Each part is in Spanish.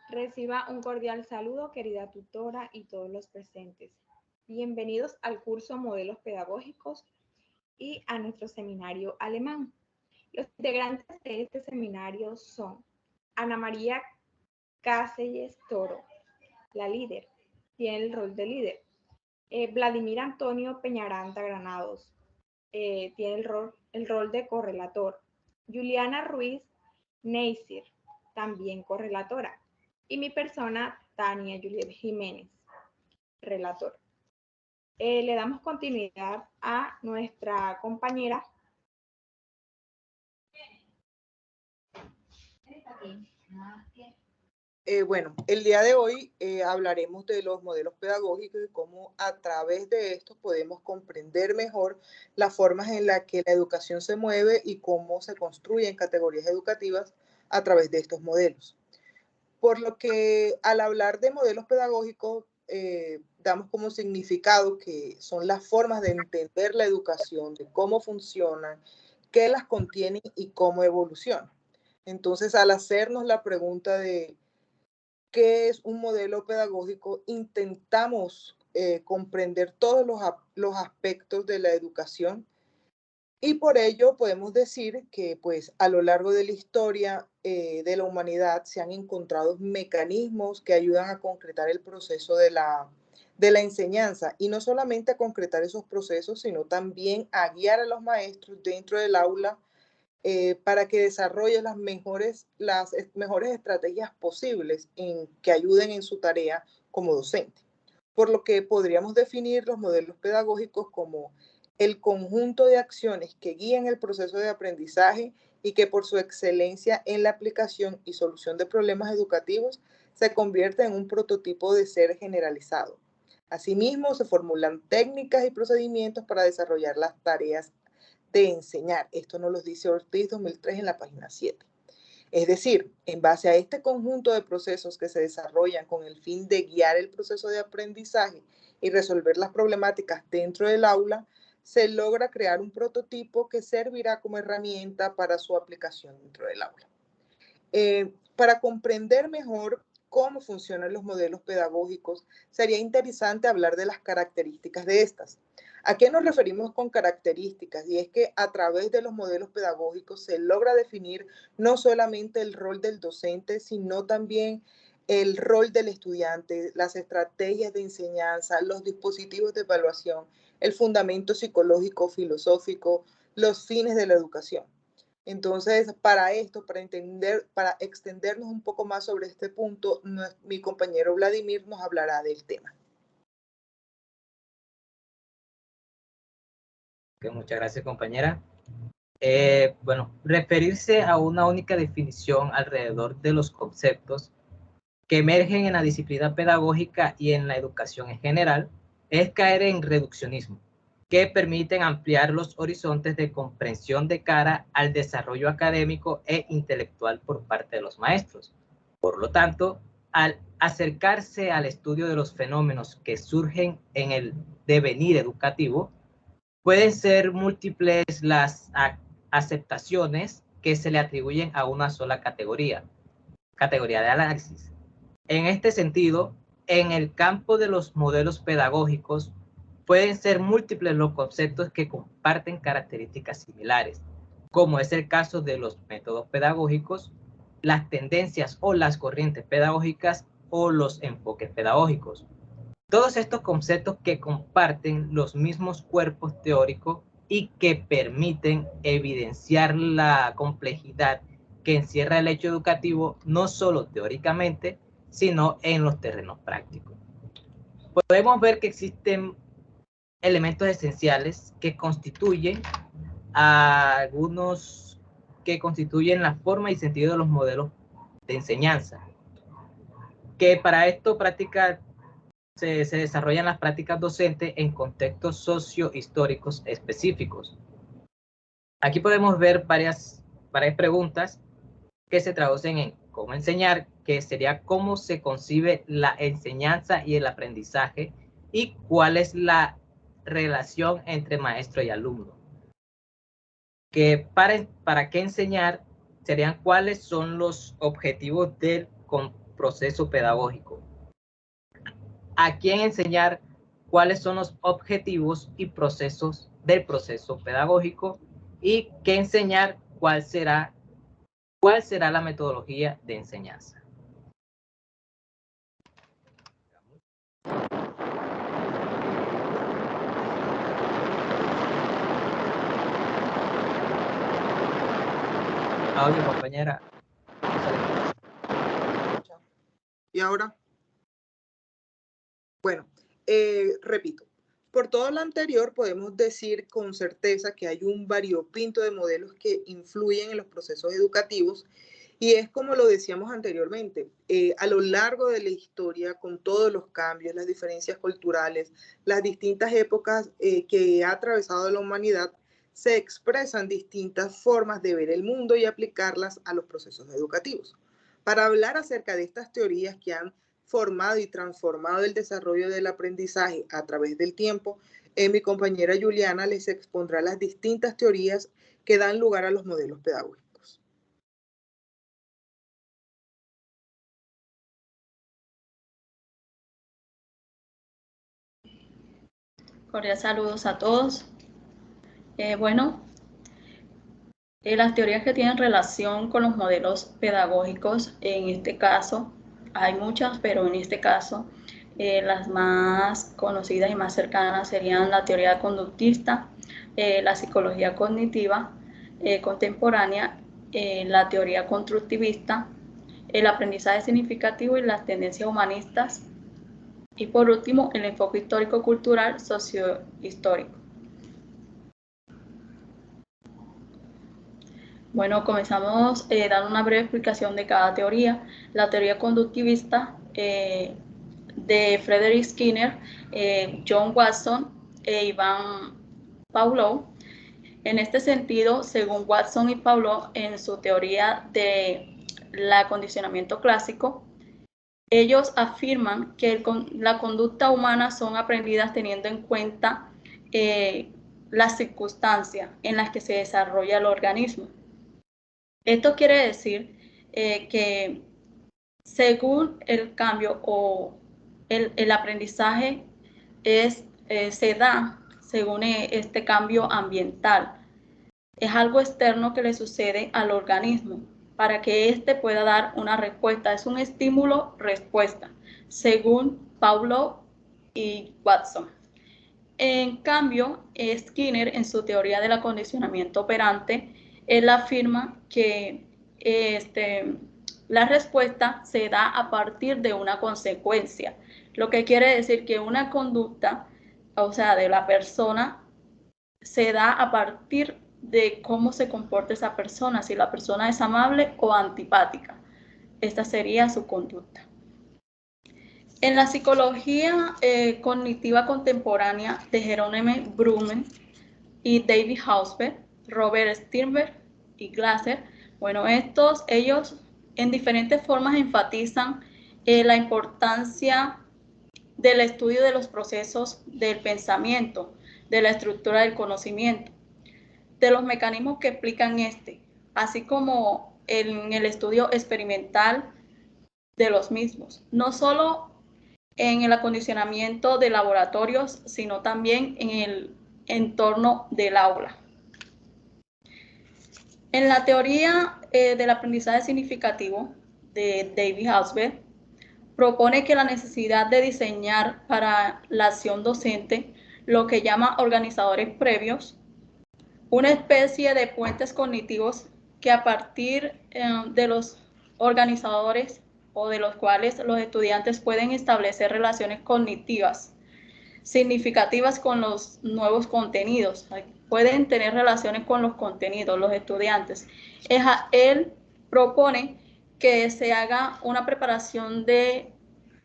Reciba un cordial saludo, querida tutora y todos los presentes. Bienvenidos al curso Modelos Pedagógicos y a nuestro seminario alemán. Los integrantes de este seminario son Ana María Cáceres Toro, la líder, tiene el rol de líder. Vladimir Antonio Peñaranda Granados, tiene el rol de correlator. Juliana Ruiz Neisir, también correlatora. Y mi persona, Tania Juliet Jiménez, relator. Le damos continuidad a nuestra compañera. Bueno, el día de hoy hablaremos de los modelos pedagógicos y cómo a través de estos podemos comprender mejor las formas en las que la educación se mueve y cómo se construyen categorías educativas a través de estos modelos. Por lo que al hablar de modelos pedagógicos, damos como significado que son las formas de entender la educación, de cómo funcionan, qué las contienen y cómo evolucionan. Entonces, al hacernos la pregunta de qué es un modelo pedagógico, intentamos comprender todos los aspectos de la educación y por ello podemos decir que pues a lo largo de la historia de la humanidad se han encontrado mecanismos que ayudan a concretar el proceso de la enseñanza y no solamente a concretar esos procesos, sino también a guiar a los maestros dentro del aula para que desarrolle las mejores estrategias posibles que ayuden en su tarea como docente. Por lo que podríamos definir los modelos pedagógicos como el conjunto de acciones que guían el proceso de aprendizaje y que por su excelencia en la aplicación y solución de problemas educativos se convierte en un prototipo de ser generalizado. Asimismo, se formulan técnicas y procedimientos para desarrollar las tareas de enseñar. Esto nos lo dice Ortiz 2003 en la página 7. Es decir, en base a este conjunto de procesos que se desarrollan con el fin de guiar el proceso de aprendizaje y resolver las problemáticas dentro del aula, se logra crear un prototipo que servirá como herramienta para su aplicación dentro del aula. Para comprender mejor cómo funcionan los modelos pedagógicos, sería interesante hablar de las características de estas. ¿A qué nos referimos con características? Y es que a través de los modelos pedagógicos se logra definir no solamente el rol del docente, sino también el rol del estudiante, las estrategias de enseñanza, los dispositivos de evaluación, el fundamento psicológico, filosófico, los fines de la educación. Entonces, para extendernos un poco más sobre este punto, mi compañero Vladimir nos hablará del tema. Muchas gracias, compañera. Bueno, referirse a una única definición alrededor de los conceptos que emergen en la disciplina pedagógica y en la educación en general es caer en reduccionismo, que permiten ampliar los horizontes de comprensión de cara al desarrollo académico e intelectual por parte de los maestros. Por lo tanto, al acercarse al estudio de los fenómenos que surgen en el devenir educativo, pueden ser múltiples las aceptaciones que se le atribuyen a una sola categoría de análisis. En este sentido, en el campo de los modelos pedagógicos, pueden ser múltiples los conceptos que comparten características similares, como es el caso de los métodos pedagógicos, las tendencias o las corrientes pedagógicas o los enfoques pedagógicos. Todos estos conceptos que comparten los mismos cuerpos teóricos y que permiten evidenciar la complejidad que encierra el hecho educativo, no solo teóricamente, sino en los terrenos prácticos. Podemos ver que existen elementos esenciales que constituyen la forma y sentido de los modelos de enseñanza, que para esto se desarrollan las prácticas docentes en contextos socio-históricos específicos. Aquí podemos ver varias preguntas que se traducen en cómo enseñar, que sería cómo se concibe la enseñanza y el aprendizaje y cuál es la relación entre maestro y alumno. Que para qué enseñar serían cuáles son los objetivos del proceso pedagógico. ¿A quién enseñar cuáles son los objetivos y procesos del proceso pedagógico? Y qué enseñar, cuál será la metodología de enseñanza. Audio, compañera. ¿Y ahora? Bueno, repito. Por todo lo anterior, podemos decir con certeza que hay un variopinto de modelos que influyen en los procesos educativos y es como lo decíamos anteriormente, a lo largo de la historia, con todos los cambios, las diferencias culturales, las distintas épocas que ha atravesado la humanidad, se expresan distintas formas de ver el mundo y aplicarlas a los procesos educativos. Para hablar acerca de estas teorías que han formado y transformado el desarrollo del aprendizaje a través del tiempo, mi compañera Juliana les expondrá las distintas teorías que dan lugar a los modelos pedagógicos. Cordial saludos a todos. Las teorías que tienen relación con los modelos pedagógicos, en este caso, hay muchas, pero en este caso, las más conocidas y más cercanas serían la teoría conductista, la psicología cognitiva contemporánea, la teoría constructivista, el aprendizaje significativo y las tendencias humanistas, y por último, el enfoque histórico-cultural sociohistórico. Bueno, comenzamos dando una breve explicación de cada teoría. La teoría conductivista de Frederick Skinner, John Watson e Ivan Pavlov. En este sentido, según Watson y Pavlov, en su teoría del acondicionamiento clásico, ellos afirman que la conducta humana son aprendidas teniendo en cuenta las circunstancias en las que se desarrolla el organismo. Esto quiere decir que según el cambio o el aprendizaje se da según este cambio ambiental. Es algo externo que le sucede al organismo para que éste pueda dar una respuesta. Es un estímulo-respuesta, según Pavlov y Watson. En cambio, Skinner, en su teoría del acondicionamiento operante, él afirma que la respuesta se da a partir de una consecuencia, lo que quiere decir que una conducta, o sea, de la persona, se da a partir de cómo se comporta esa persona, si la persona es amable o antipática. Esta sería su conducta. En la psicología cognitiva contemporánea de Jerome Brumen y David Hausberg, Robert Sternberg y Glasser, bueno, ellos en diferentes formas enfatizan la importancia del estudio de los procesos del pensamiento, de la estructura del conocimiento, de los mecanismos que explican así como en el estudio experimental de los mismos, no solo en el acondicionamiento de laboratorios, sino también en el entorno del aula. En la teoría del aprendizaje significativo de David Hausberg, propone que la necesidad de diseñar para la acción docente lo que llama organizadores previos, una especie de puentes cognitivos que a partir de los organizadores o de los cuales los estudiantes pueden establecer relaciones cognitivas significativas con los nuevos contenidos. Pueden tener relaciones con los contenidos, los estudiantes. Él propone que se haga una preparación de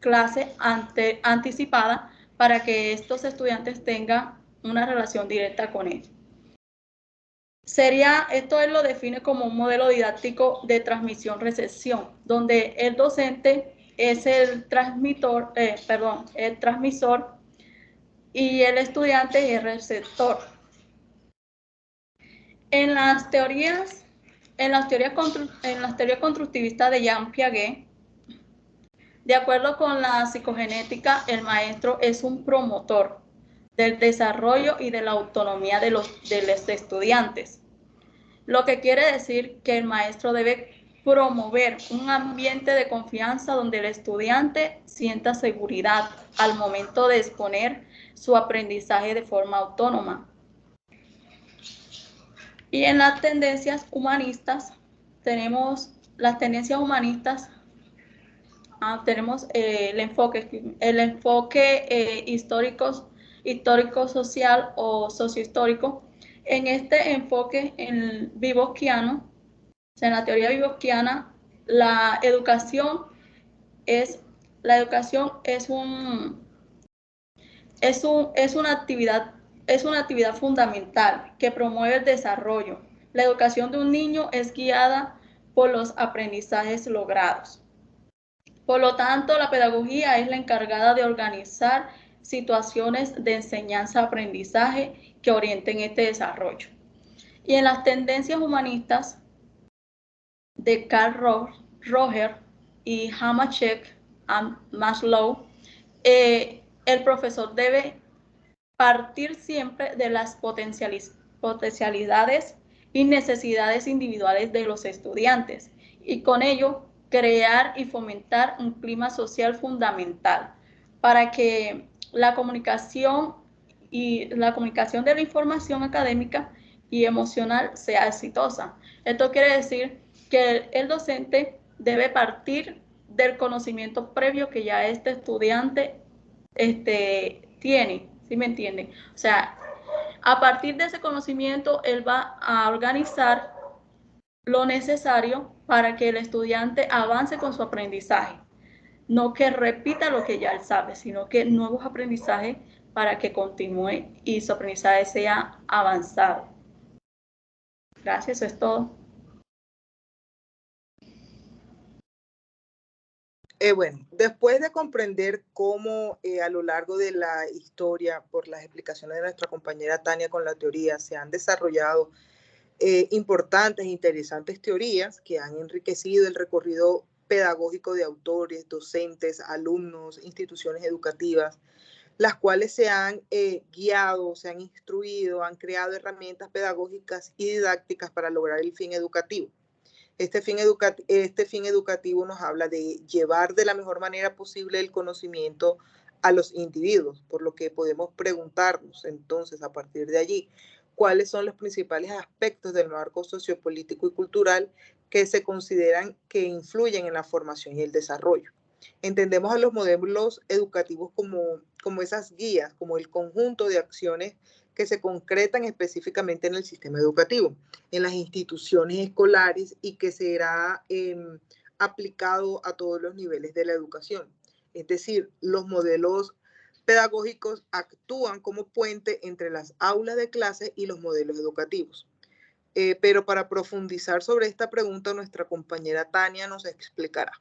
clase anticipada para que estos estudiantes tengan una relación directa con él. Esto él lo define como un modelo didáctico de transmisión-recepción, donde el docente es el transmisor y el estudiante es el receptor. En las teorías constructivistas de Jean Piaget, De acuerdo con la psicogenética, el maestro es un promotor del desarrollo y de la autonomía de los estudiantes, lo que quiere decir que el maestro debe promover un ambiente de confianza donde el estudiante sienta seguridad al momento de exponer su aprendizaje de forma autónoma. Y en las tendencias humanistas, tenemos las tendencias humanistas, tenemos el enfoque histórico-social o sociohistórico. En este enfoque en Vygotsky, en la teoría vygotskyana, la educación es una actividad fundamental que promueve el desarrollo. La educación de un niño es guiada por los aprendizajes logrados. Por lo tanto, la pedagogía es la encargada de organizar situaciones de enseñanza-aprendizaje que orienten este desarrollo. Y en las tendencias humanistas de Carl Roger y Hamacek and Maslow, el profesor debe partir siempre de las potencialidades y necesidades individuales de los estudiantes y con ello crear y fomentar un clima social fundamental para que la comunicación de la información académica y emocional sea exitosa. Esto quiere decir que el docente debe partir del conocimiento previo que ya este estudiante tiene, ¿sí me entienden? O sea, a partir de ese conocimiento, él va a organizar lo necesario para que el estudiante avance con su aprendizaje. No que repita lo que ya él sabe, sino que nuevos aprendizajes para que continúe y su aprendizaje sea avanzado. Gracias, eso es todo. Bueno, después de comprender cómo a lo largo de la historia, por las explicaciones de nuestra compañera Tania con la teoría, se han desarrollado importantes e interesantes teorías que han enriquecido el recorrido pedagógico de autores, docentes, alumnos, instituciones educativas, las cuales se han guiado, se han instruido, han creado herramientas pedagógicas y didácticas para lograr el fin educativo. Este fin educativo nos habla de llevar de la mejor manera posible el conocimiento a los individuos, por lo que podemos preguntarnos entonces a partir de allí, ¿cuáles son los principales aspectos del marco sociopolítico y cultural que se consideran que influyen en la formación y el desarrollo? Entendemos a los modelos educativos como esas guías, como el conjunto de acciones que se concretan específicamente en el sistema educativo, en las instituciones escolares y que será aplicado a todos los niveles de la educación. Es decir, los modelos pedagógicos actúan como puente entre las aulas de clase y los modelos educativos. Pero para profundizar sobre esta pregunta, nuestra compañera Tania nos explicará.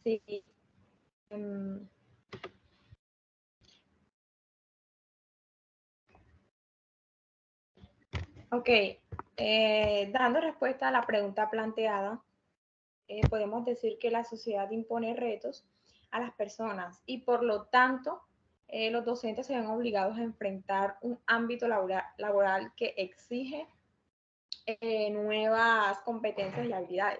Sí. Ok, dando respuesta a la pregunta planteada, podemos decir que la sociedad impone retos a las personas y por lo tanto los docentes se ven obligados a enfrentar un ámbito laboral que exige nuevas competencias y habilidades.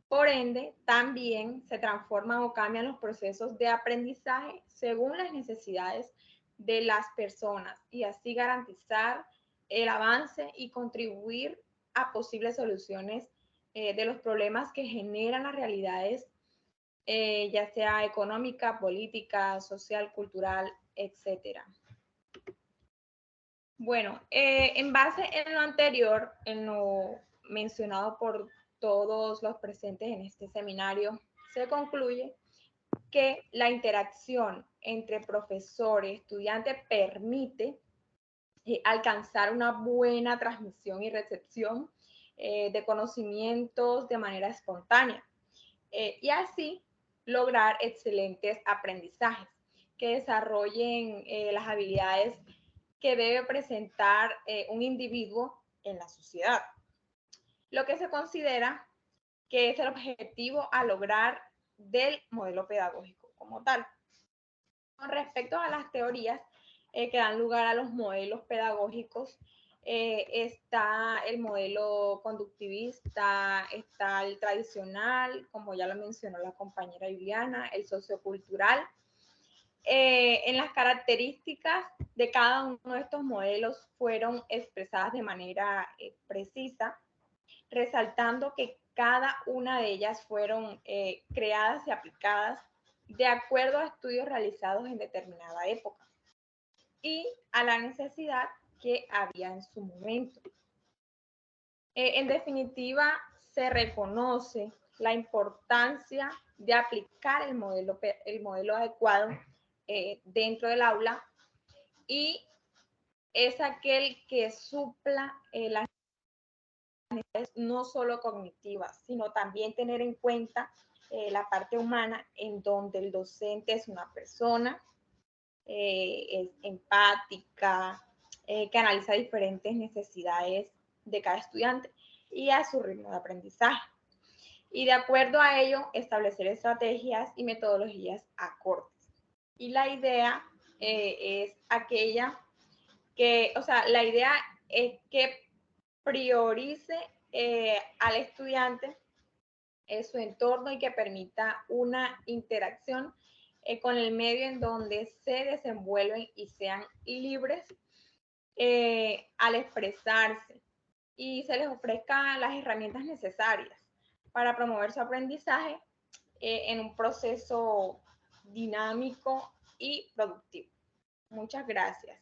Por ende, también se transforman o cambian los procesos de aprendizaje según las necesidades de las personas y así garantizar el avance y contribuir a posibles soluciones de los problemas que generan las realidades, ya sea económica, política, social, cultural, etc. Bueno, en base en lo anterior, en lo mencionado por todos los presentes en este seminario, se concluye que la interacción entre profesor y estudiante permite alcanzar una buena transmisión y recepción de conocimientos de manera espontánea y así lograr excelentes aprendizajes que desarrollen las habilidades que debe presentar un individuo en la sociedad, lo que se considera que es el objetivo a lograr del modelo pedagógico como tal. Con respecto a las teorías que dan lugar a los modelos pedagógicos, está el modelo conductivista, está el tradicional, como ya lo mencionó la compañera Viviana, el sociocultural. En las características de cada uno de estos modelos fueron expresadas de manera precisa, resaltando que cada una de ellas fueron creadas y aplicadas de acuerdo a estudios realizados en determinada época y a la necesidad que había en su momento. En definitiva, se reconoce la importancia de aplicar el modelo adecuado dentro del aula, y es aquel que supla las necesidades no solo cognitivas, sino también tener en cuenta la parte humana, en donde el docente es una persona, es empática, que analiza diferentes necesidades de cada estudiante y a su ritmo de aprendizaje. Y de acuerdo a ello, establecer estrategias y metodologías acordes. Y la idea es aquella que, o sea, la idea es que priorice al estudiante su entorno y que permita una interacción con el medio en donde se desenvuelven y sean libres al expresarse, y se les ofrezcan las herramientas necesarias para promover su aprendizaje en un proceso dinámico y productivo. Muchas gracias.